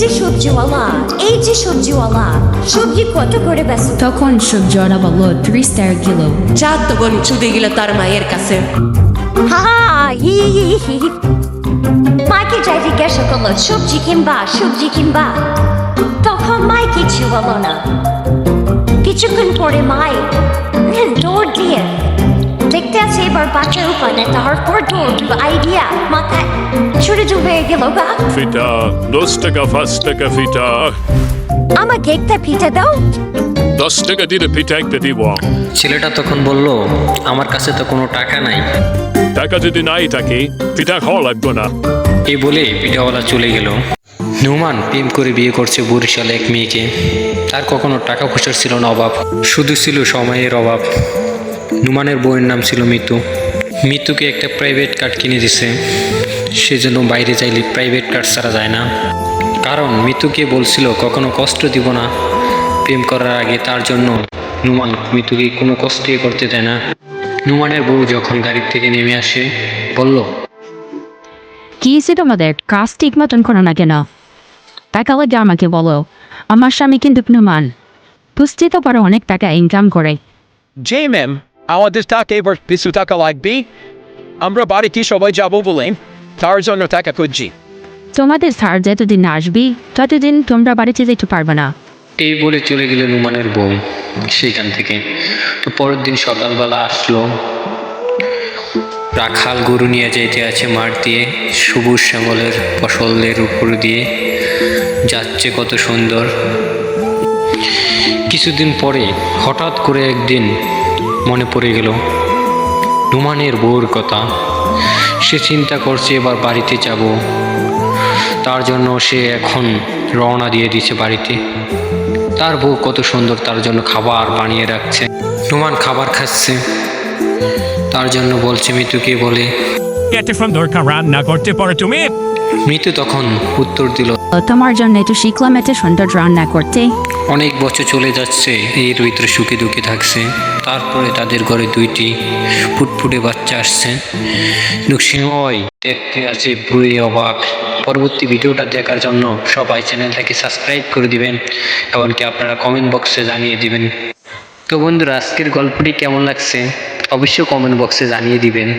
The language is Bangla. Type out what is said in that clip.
যে সবজিওয়ালা, এই যে সবজিওয়ালা, সবজি কত করে ব্যস্ত? তখন সবজিওয়ালা বলল 30 টাকা কিলো। যা তো বোন চুদে গেল তার মায়ের কাছে। হা হি হি হি। মাকে যাই জিজ্ঞাসা করলো সবজি কিনবা, তখন মাই কিছু বলো না। কিছুক্ষণ পরে মাই দৌড় দিয়ে দেখতে আছে এবার বাচ্চার উপানে, তারপর দৌড় আইডিয়া মাথায় ছুটে হয়ে গেল গা। Fita, 2 টাকা 5 টাকা ফিটা। আমাকে একটা পিঠা দাও। 10 টাকা দিলে পিঠা একটা দিব। ছেলেটা তখন বলল, আমার কাছে তো কোনো টাকা নাই। টাকা যদি নাই থাকে পিঠা খাওয়া লাগবে না। এই বলে পিঠাওয়ালা চলে গেল। নুমান প্রেম করে বিয়ে করছে বরিশালে এক মেয়েকে। তার কখনো টাকা পয়সার ছিল না অভাব, শুধু ছিল সময়ের অভাব। নুমানের বউয়ের নাম ছিল মিতু। মিতুকে একটা প্রাইভেট কার কিনে দিছে, সেজন্য বাইরে যাইলে প্রাইভেট কার ছাড়া যায় না। কারণ মিতুকে বলছিল কখনো কষ্ট দিব না প্রেম করার আগে, তার জন্য নুমান মিতুকে কোনো কষ্টই করতে দেয় না। নুমানের বউ যখন গাড়ির থেকে নেমে আসে বলল, কি হয়েছে তোমাদের? কাজ ঠিক মতন করো না কেন? টাকা লাগে আমাকে বলো। আমার স্বামী কিন্তু নুমান, বুঝতে তো পারো অনেক টাকা ইনকাম করে। জি ম্যাম, আমাদের টাকা এবার কিছু টাকা লাগবে। আমরা বাড়িতে সবাই যাবো বলে তার জন্য টাকা খুঁজছি। তোমাদের স্যার যতদিন না আসবি ততদিন তোমরা বাড়িতে যেতে পারবে না। এই বলে চলে গেল নুমানের বউ সেখান থেকে। তো পরের দিন সকালবেলা আসলো, রাখাল গরু নিয়ে যেতে আছে মাঠ দিয়ে, সবুজ শ্যামলের ফসলের উপর দিয়ে যাচ্ছে কত সুন্দর। কিছুদিন পরে হঠাৎ করে একদিন মনে পড়ে গেল নুমানের বউর কথা। সে চিন্তা করছে এবার বাড়িতে যাব, তার জন্য সে এখন রওনা দিয়ে দিয়েছে বাড়িতে। তার বউ কত সুন্দর তার জন্য খাবার বানিয়ে রাখছে। নুমান খাবার খাচ্ছে, তার জন্য বলছে মিতুকে বলে, এত সুন্দর রান্না করতে পারো তুমি? মিতু তখন উত্তর দিল, তোমার জন্য একটু শিখলাম এত সুন্দর রান্না করতে। অনেক বছর চলে যাচ্ছে, এর ভিতরে সুখে দুঃখে থাকছে। তারপরে তাদের ঘরে 2টি ফুটফুটে বাচ্চা আসছে। নকশিময় দেখতে আছে পুরো অবাক। পরবর্তী ভিডিওটা দেখার জন্য সবাই চ্যানেলটাকে সাবস্ক্রাইব করে দিবেন, এমনকি আপনারা কমেন্ট বক্সে জানিয়ে দিবেন। তো বন্ধুরা, আজকের গল্পটি কেমন লাগছে অবশ্যই কমেন্ট বক্সে জানিয়ে দিবেন।